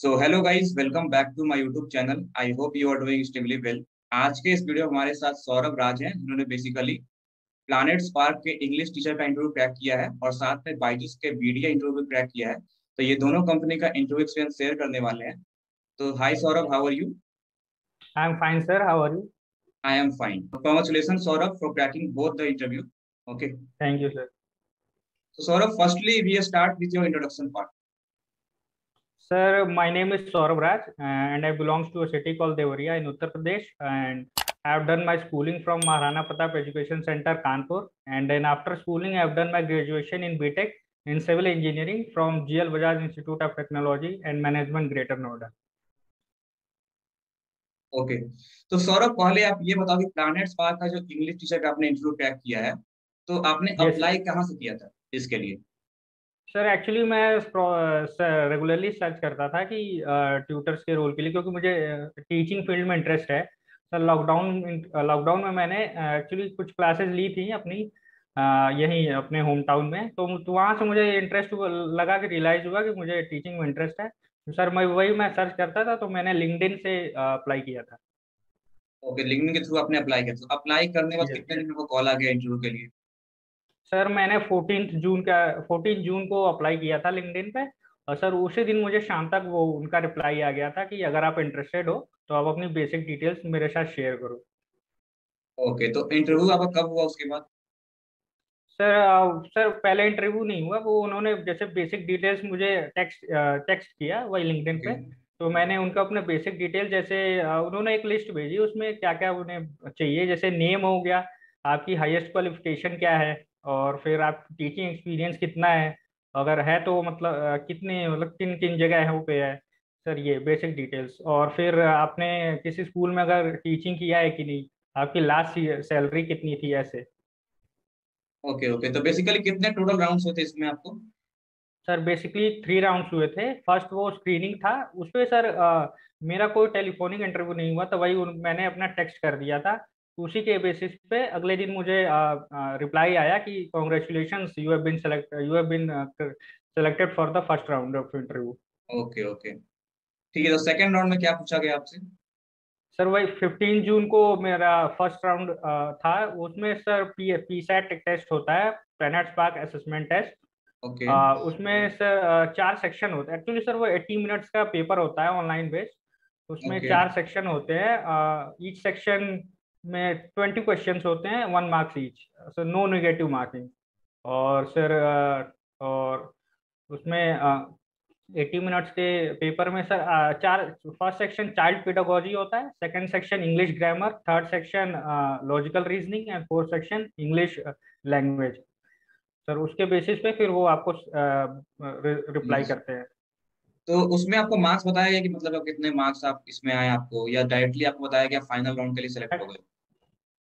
So hello guys, welcome back to my YouTube channel. I hope you are doing extremely well. आज के इस video में हमारे साथ सौरभ राज हैं, जिन्होंने बेसिकली प्लैनेट स्पार्क के इंग्लिश टीचर का इंटरव्यू क्रैक किया है और साथ में बाइजूस के बीडीए इंटरव्यू भी क्रैक किया है। तो ये दोनों कंपनी का इंटरव्यू एक्सपीरियंस शेयर करने वाले हैं। तो hi Saurabh, how are you? I'm fine, sir. How are you? I am fine. Congratulation Saurabh for cracking both the interview. Okay, Thank you, sir. तो Saurabh, firstly we start with your introduction part. Sir, my name is Saurabh Raj, and I belongs to a city called Devariya in Uttar Pradesh. And I have done my schooling from Maharana Pratap Education Center, Kanpur. And then after schooling, I have done my graduation in BTech in Civil Engineering from GL Bajaj Institute of Technology and Management, Greater Noida. Okay, तो सौरभ, पहले आप ये बताओ कि planet spark का जो English teacher का आपने इंटरव्यू क्रैक किया है, तो आपने Yes, sir. अप्लाई कहाँ से किया था इसके लिए? सर एक्चुअली मैं रेगुलरली सर्च करता था कि ट्यूटर्स के रोल के लिए, क्योंकि मुझे टीचिंग फील्ड में इंटरेस्ट है। सर लॉकडाउन में मैंने एक्चुअली कुछ क्लासेस ली थी अपनी यहीं अपने होम टाउन में। तो वहाँ से मुझे इंटरेस्ट लगा कि रियलाइज हुआ कि मुझे टीचिंग में इंटरेस्ट है। तो सर मैं सर्च करता था, तो मैंने लिंक्डइन से अप्लाई किया था। ओके, लिंक्डइन के थ्रू आपने अप्लाई किया, तो अप्लाई करने के बाद यस। कितने दिन में को कॉल आ गया इंटरव्यू के लिए? सर मैंने 14 जून को अप्लाई किया था लिंक्डइन पे। और सर उसी दिन मुझे शाम तक वो उनका रिप्लाई आ गया था कि अगर आप इंटरेस्टेड हो तो आप अपनी बेसिक डिटेल्स मेरे साथ शेयर करो। ओके, तो इंटरव्यू आपका कब हुआ उसके बाद? सर पहले इंटरव्यू नहीं हुआ, वो उन्होंने जैसे बेसिक डिटेल्स मुझे टेक्स्ट किया वही लिंक्डइन ओके। पे। तो मैंने उनका अपने बेसिक डिटेल जैसे उन्होंने एक लिस्ट भेजी, उसमें क्या क्या उन्हें चाहिए, जैसे नेम हो गया, आपकी हाईएस्ट क्वालिफिकेशन क्या है, और फिर आप टीचिंग एक्सपीरियंस कितना है, अगर है तो मतलब कितने मतलब किन किन जगह है वो पे है। सर ये बेसिक डिटेल्स, और फिर आपने किसी स्कूल में अगर टीचिंग किया है कि नहीं, आपकी लास्ट सैलरी कितनी थी, ऐसे। ओके ओके, तो बेसिकली कितने टोटल राउंड्स होते इसमें आपको? सर बेसिकली 3 राउंड्स हुए थे। फर्स्ट वो स्क्रीनिंग था, उसपे सर मेरा कोई टेलीफोनिक इंटरव्यू नहीं हुआ, तो वही मैंने अपना टेक्स्ट कर दिया था। उसी के बेसिस पे अगले दिन मुझे रिप्लाई आया कि congratulations, you have been selected for the first round of interview. Okay okay, ठीक है। तो सेकंड राउंड में क्या पूछा गया आपसे? सर वही 15 जून को मेरा फर्स्ट राउंड था। उसमें सर पी सैट टेस्ट होता है, Planet Spark assessment test. Okay उसमें सर 4 सेक्शन होते हैं एक्चुअली। सर वो 80 मिनट्स का पेपर होता है ऑनलाइन बेस्ड। उसमें ओके 4 सेक्शन होते हैं, ईच सेक्शन में 20 क्वेश्चंस होते हैं, 1 marks each. Sir no negative marking. और सर और उसमें 80 मिनट्स के पेपर में सर चार फर्स्ट सेक्शन चाइल्ड पेडागोजी होता है, second section English grammar, third section logical reasoning, and fourth section English language. Sir उसके बेसिस पे फिर वो आपको रिप्लाई yes। करते हैं। तो उसमें आपको मार्क्स बताया गया कि मतलब आप कितने मार्क्स आप इसमें आए आपको, या डायरेक्टली आपको बताया गया फाइनल राउंड के लिए सेलेक्ट हो गए?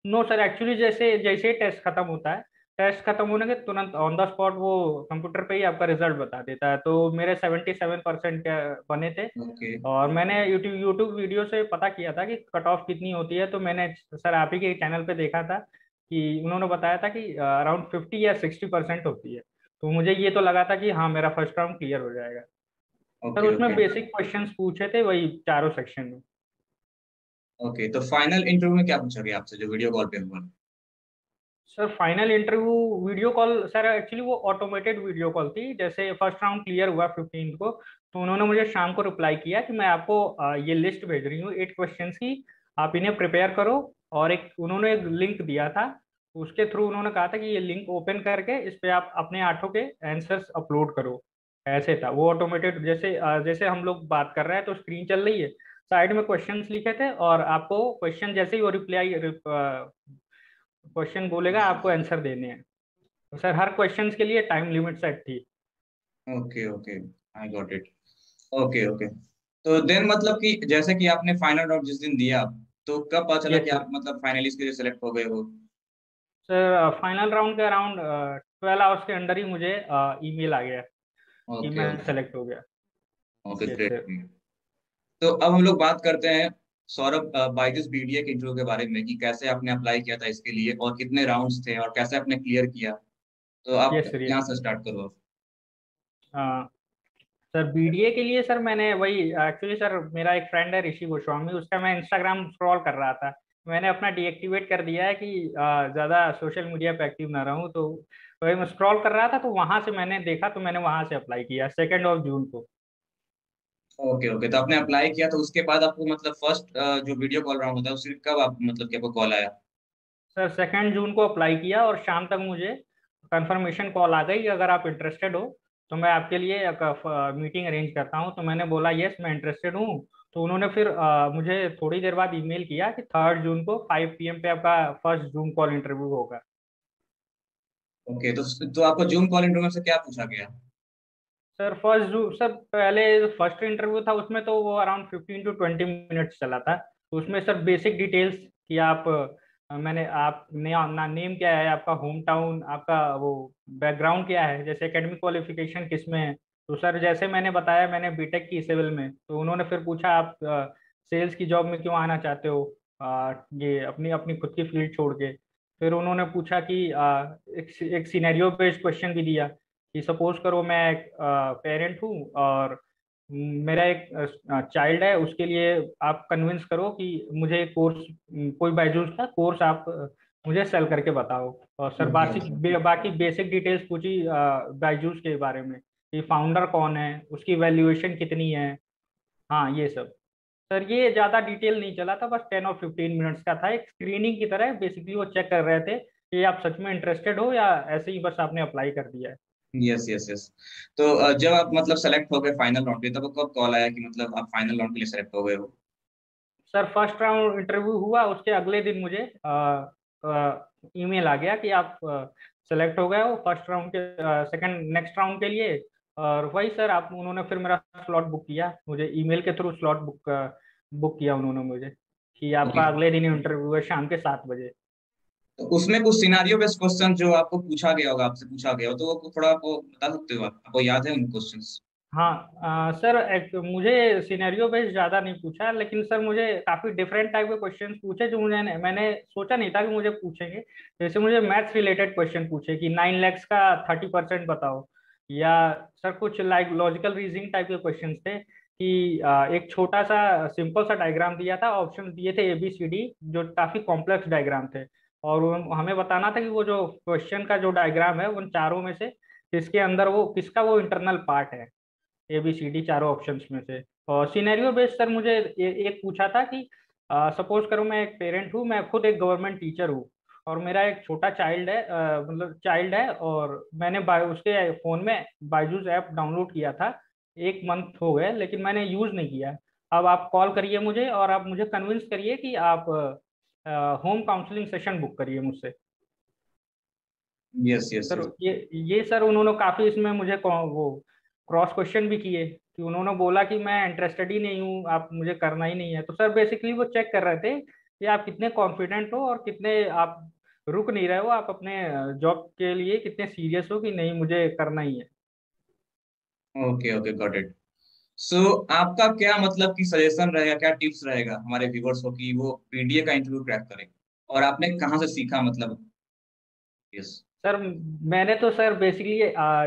नो सर, एक्चुअली जैसे जैसे टेस्ट खत्म होता है, टेस्ट खत्म होने के तुरंत ऑन द स्पॉट वो कंप्यूटर पे ही आपका रिजल्ट बता देता है। तो मेरे 77% बने थे। ओके और मैंने यूट्यूब वीडियो से पता किया था कि कट ऑफ कितनी होती है, तो मैंने सर आप ही के चैनल पे देखा था कि उन्होंने बताया था कि अराउंड 50 या 60% होती है। तो मुझे ये तो लगा था कि हाँ मेरा फर्स्ट राउंड क्लियर हो जाएगा। सर ओके उसमें ओके बेसिक क्वेश्चंस पूछे थे वही चारों सेक्शन में। ओके, तो फाइनल इंटरव्यू में क्या पूछा गया आपसे जो वीडियो कॉल पे हुआ? Sir final interview video call, sir actually वो ऑटोमेटेड वीडियो कॉल थी। जैसे फर्स्ट राउंड क्लियर हुआ 15 को, तो उन्होंने मुझे शाम को रिप्लाई किया कि मैं आपको ये लिस्ट भेज रही हूँ 8 क्वेश्चंस की, आप इन्हें प्रिपेयर करो। और उन्होंने एक लिंक दिया था, उसके थ्रू उन्होंने कहा था कि ये लिंक ओपन करके इस पे आप अपने आठों के आंसर्स अपलोड करो। ऐसे था वो ऑटोमेटेड, जैसे जैसे हम लोग बात कर रहे हैं तो स्क्रीन चल रही है, साइड में क्वेश्चंस लिखे थे, और आपको क्वेश्चन जैसे ही वो रिप्लाई क्वेश्चन बोलेगा आपको आंसर देने हैं। तो सर हर क्वेश्चंस के लिए टाइम लिमिट सेट थी। Okay okay, I got it. Okay okay, तो देन मतलब कि जैसे कि आपने फाइनल राउंड जिस दिन दिया, तो कब पता चला यस कि सर। आप मतलब फाइनलिस्ट के लिए सेलेक्ट हो गए हो? सर फाइनल राउंड के अराउंड 12 आवर्स के अंदर ही मुझे ईमेल आ गया कि ओके मैं ओके सेलेक्ट हो गया। Okay, yes great. सर। तो अब हम लोग बात करते हैं सौरभ, बायजूस बीडीए के इंटरव्यू के बारे में कि कैसे आपने अप्लाई किया था इसके लिए और कितने राउंड्स थे और कैसे आपने क्लियर किया। तो आप यस सर। यहाँ यस से स्टार्ट करो। सर बीडीए के लिए सर मैंने वही एक्चुअली सर मेरा एक फ्रेंड है ऋषि गोस्वामी, उसका मैं इंस्टाग्राम स्क्रॉल कर रहा था। मैंने अपना डीएक्टिवेट कर दिया है कि ज़्यादा सोशल मीडिया पे एक्टिव ना रहूं, तो वही मैं स्क्रॉल कर रहा था तो वहां से मैंने देखा, तो मैंने वहां से अप्लाई किया 2 जून को। ओके ओके, तो आपने अप्लाई किया, तो उसके बाद आपको मतलब फर्स्ट जो वीडियो कॉल राउंड होता है उसके कब आप मतलब कि आपको कॉल आया? सर 2 जून को अप्लाई किया और शाम तक मुझे कंफर्मेशन कॉल आ गई कि अगर आप इंटरेस्टेड हो तो मैं आपके लिए एक मीटिंग अरेंज करता हूँ। तो मैंने बोला यस मैं इंटरेस्टेड हूँ। तो उन्होंने फिर मुझे थोड़ी देर बाद ईमेल किया कि 3 जून को 5 PM पे आपका फर्स्ट जूम कॉल इंटरव्यू होगा। ओके, तो आपको जूम कॉल इंटरव्यू से क्या पूछा गया? सर फर्स्ट जूम सर पहले फर्स्ट इंटरव्यू था, उसमें तो वो अराउंड 15 to 20 मिनट्स चला था। तो उसमें सर बेसिक डिटेल्स कि आप मैंने आप नेम क्या है आपका, होम टाउन आपका, वो बैकग्राउंड क्या है, जैसे एकेडमिक क्वालिफिकेशन किस में है। तो सर जैसे मैंने बताया मैंने बीटेक की सिविल में, तो उन्होंने फिर पूछा आप सेल्स की जॉब में क्यों आना चाहते हो, ये अपनी अपनी खुद की फील्ड छोड़ के। फिर उन्होंने पूछा कि एक सिनेरियो बेस्ड क्वेश्चन भी दिया कि सपोज करो मैं एक पेरेंट हूँ और मेरा एक चाइल्ड है, उसके लिए आप कन्विंस करो कि मुझे कोर्स, कोई बायजूस का कोर्स आप मुझे सेल करके बताओ। और सर ओके ओके। बाकी बेसिक डिटेल्स पूछी बायजूस के बारे में कि फाउंडर कौन है, उसकी वैल्यूएशन कितनी है। हाँ ये सब। सर ये ज़्यादा डिटेल नहीं चला था, बस 10 और 15 मिनट्स का था, एक स्क्रीनिंग की तरह। बेसिकली वो चेक कर रहे थे कि आप सच में इंटरेस्टेड हो या ऐसे ही बस आपने अप्लाई कर दिया है। Yes yes yes. तो जब आप मतलब सेलेक्ट हो गए फाइनल राउंड पे, तब आपको कब कॉल आया कि मतलब आप फाइनल राउंड के लिए सेलेक्ट हो गए हो? सर फर्स्ट राउंड इंटरव्यू हुआ, उसके अगले दिन मुझे ईमेल आ गया कि आप सेलेक्ट हो गए हो फर्स्ट राउंड के सेकंड नेक्स्ट राउंड के लिए। और वही सर आप उन्होंने फिर मेरा स्लॉट बुक किया, मुझे ईमेल के थ्रू स्लॉट बुक किया उन्होंने मुझे कि ओके, आपका अगले दिन इंटरव्यू है शाम के 7 बजे। तो उसमें कुछ सिनारियो बेस्ड क्वेश्चन जो आपको पूछा गया होगा, आपसे पूछा गया हो, तो वो थोड़ा आपको बता सकते हो? आपको याद है उन क्वेश्चंस? हाँ सर मुझे सिनेरियो बेस्ड ज़्यादा नहीं पूछा, लेकिन सर मुझे काफ़ी डिफरेंट टाइप के क्वेश्चन पूछे जो मैंने सोचा नहीं था कि मुझे पूछेंगे। जैसे मुझे मैथ्स रिलेटेड क्वेश्चन पूछे कि 9 lakhs का 30% बताओ, या सर कुछ लाइक लॉजिकल रीजनिंग टाइप के क्वेश्चन थे कि एक छोटा सा सिंपल सा डायग्राम दिया था, ऑप्शन दिए थे ABCD जो काफ़ी कॉम्प्लेक्स डायग्राम थे। और हमें बताना था कि वो जो क्वेश्चन का जो डायग्राम है उन चारों में से किसके अंदर वो किसका वो इंटरनल पार्ट है, ABCD चारों ऑप्शंस में से। और सिनेरियो बेस्ड सर मुझे एक पूछा था कि सपोज करो मैं एक पेरेंट हूँ, मैं खुद एक गवर्नमेंट टीचर हूँ और मेरा एक छोटा चाइल्ड है, मतलब चाइल्ड है, और मैंने उसके फ़ोन में बायजूस ऐप डाउनलोड किया था। 1 मंथ हो गए लेकिन मैंने यूज़ नहीं किया। अब आप कॉल करिए मुझे और आप मुझे कन्विंस करिए कि आप होम काउंसलिंग सेशन बुक करिए मुझसे। Yes yes sir yes. ये सर उन्होंने काफी इसमें मुझे वो क्रॉस क्वेश्चन भी किए कि उन्होंने बोला कि मैं इंटरेस्टेड ही नहीं हूँ, आप मुझे करना ही नहीं है। तो सर बेसिकली वो चेक कर रहे थे कि आप कितने कॉन्फिडेंट हो और कितने आप रुक नहीं रहे हो, आप अपने जॉब के लिए कितने सीरियस हो कि नहीं मुझे करना ही है। Okay okay, got it. So आपका क्या मतलब कि सजेशन रहेगा, क्या टिप्स रहेगा हमारे व्यूवर्स को कि वो पीडीए का इंटरव्यू क्रैक करें? और आपने कहाँ से सीखा मतलब? यस। सर मैंने तो सर बेसिकली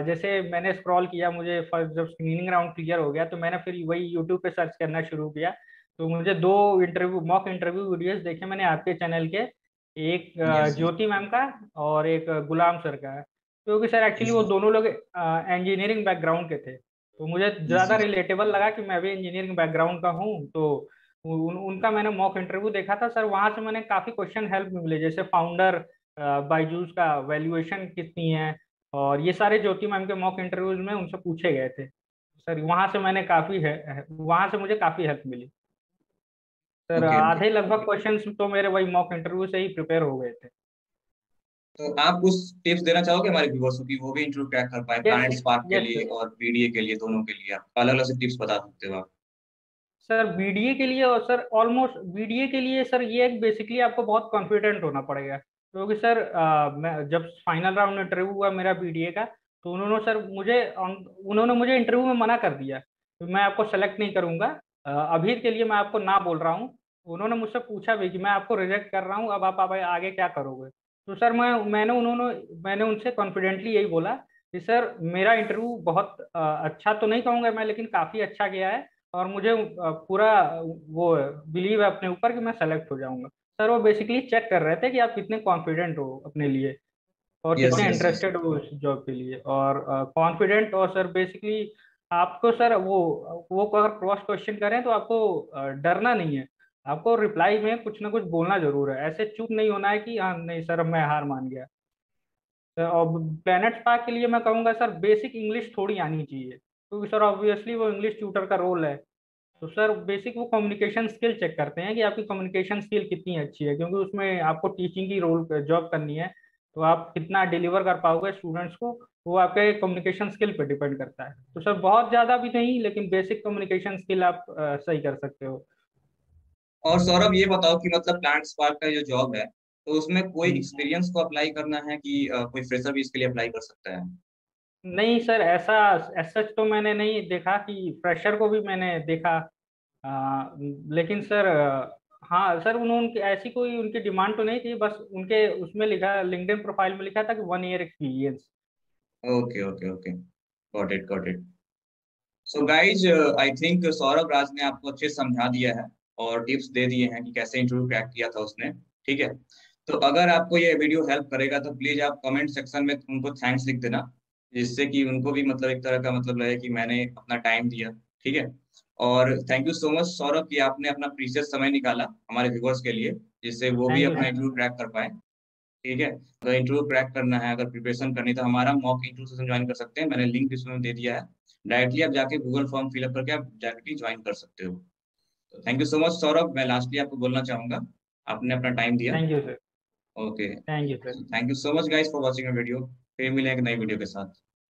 जैसे मैंने स्क्रॉल किया, मुझे फर्स्ट जब स्क्रीनिंग राउंड क्लियर हो गया तो मैंने फिर वही यूट्यूब पे सर्च करना शुरू किया। तो मुझे 2 मॉक इंटरव्यू वीडियोस देखे मैंने आपके चैनल के, एक यस यस ज्योति मैम का और एक गुलाम सर का। क्योंकि सर एक्चुअली यस वो दोनों लोग इंजीनियरिंग बैकग्राउंड के थे, तो मुझे यस ज़्यादा यस। रिलेटेबल लगा कि मैं भी इंजीनियरिंग बैकग्राउंड का हूँ। तो उनका मैंने मॉक इंटरव्यू देखा था सर, वहां से मैंने काफ़ी क्वेश्चन हेल्प मिले, जैसे फाउंडर बायजूस का वैल्यूएशन कितनी है, और ये सारे ज्योति मैम के मॉक इंटरव्यूज में उनसे पूछे गए थे सर। वहां से मैंने वहां से मुझे काफी हेल्प मिली सर। Okay okay. आधे लगभग क्वेश्चंस तो मेरे वही मॉक इंटरव्यू से ही प्रिपेयर हो गए थे। तो आप कुछ टिप्स देना चाहोगे हमारे व्यूवर्स को कि वो भी इंटरव्यू क्रैक कर पाए, यस प्लैनेट स्पार्क के यस लिए सर। और पीडीए के लिए, दोनों के लिए आप अलग अलग से टिप्स बता सकते हो आप? सर बीडीए के लिए, और सर ऑलमोस्ट बीडीए के लिए सर ये एक बेसिकली आपको बहुत कॉन्फिडेंट होना पड़ेगा, क्योंकि सर मैं जब फाइनल राउंड इंटरव्यू हुआ मेरा बीडीए का, तो उन्होंने मुझे इंटरव्यू में मना कर दिया तो मैं आपको सेलेक्ट नहीं करूंगा, अभी के लिए मैं आपको ना बोल रहा हूँ। उन्होंने मुझसे पूछा भी कि मैं आपको रिजेक्ट कर रहा हूँ, अब आप आगे क्या करोगे। तो सर मैंने उनसे कॉन्फिडेंटली यही बोला कि सर मेरा इंटरव्यू बहुत अच्छा तो नहीं कहूँगा मैं, लेकिन काफ़ी अच्छा गया है और मुझे पूरा वो बिलीव है अपने ऊपर कि मैं सेलेक्ट हो जाऊंगा। सर वो बेसिकली चेक कर रहे थे कि आप कितने कॉन्फिडेंट हो अपने लिए और यस कितने यस यस। इंटरेस्टेड हो उस जॉब के लिए, और कॉन्फिडेंट। और सर बेसिकली आपको सर वो अगर क्रॉस क्वेश्चन करें तो आपको डरना नहीं है। आपको रिप्लाई में कुछ ना कुछ बोलना जरूर है, ऐसे चुप नहीं होना है कि हाँ नहीं सर अब मैं हार मान गया। और प्लैनेट स्पार्क के लिए मैं कहूँगा सर बेसिक इंग्लिश थोड़ी आनी चाहिए, क्योंकि सर ऑब्वियसली वो इंग्लिश ट्यूटर का रोल है। तो सर बेसिक वो कम्युनिकेशन स्किल चेक करते हैं कि आपकी कम्युनिकेशन स्किल कितनी अच्छी है, क्योंकि उसमें आपको टीचिंग की रोल जॉब करनी है। तो आप कितना डिलीवर कर पाओगे स्टूडेंट्स को, वो आपके कम्युनिकेशन स्किल पर डिपेंड करता है। तो सर बहुत ज़्यादा भी नहीं, लेकिन बेसिक कम्युनिकेशन स्किल आप सही कर सकते हो। और सौरभ ये बताओ कि मतलब प्लांट स्पार्क का जो जॉब है, तो उसमें कोई हम्म। एक्सपीरियंस को अप्लाई करना है कि कोई फ्रेशर भी इसके लिए अप्लाई कर सकता है? नहीं सर, ऐसा सच तो मैंने नहीं देखा कि फ्रेशर को भी मैंने देखा। लेकिन सर हाँ सर, उन्होंने ऐसी कोई उनकी डिमांड तो नहीं थी, बस उनके उसमें लिखा, लिंक्डइन प्रोफाइल में लिखा था कि 1 year experience. Okay okay okay, got it got it. So guys, I think Saurabh Raj ने आपको अच्छे से समझा दिया है और टिप्स दे दिए हैं कि कैसे इंटरव्यू क्रैक किया था उसने। ठीक है, तो अगर आपको ये वीडियो हेल्प करेगा तो प्लीज आप कमेंट सेक्शन में उनको थैंक्स लिख देना, जिससे कि उनको भी मतलब एक तरह का मतलब रहे कि मैंने अपना टाइम दिया। ठीक है, और thank you so much Saurabh कि आपने अपना प्रीशियस समय निकाला हमारे व्यूवर्स के लिए, जिससे वो भी थैंक यू अपना सर। इंटरव्यू क्रैक कर पाए। ठीक है, अगर इंटरव्यू क्रैक करना है, अगर प्रिपरेशन करनी है, तो हमारा मॉक इंटरव्यू सेशन ज्वाइन कर सकते हैं। मैंने लिंक डिस्क्रिप्शन में दे दिया है, डायरेक्टली आप जाके गूगल फॉर्म फिलअप करके आप डायरेक्टली ज्वाइन कर सकते हो। तो thank you so much Saurabh, मैं लास्टली आपको बोलना चाहूंगा, आपने अपना टाइम दिया। Thank you sir. Okay, thank you sir. Thank you so much guys for watching video. फिर मिलेंगे एक नई वीडियो के साथ।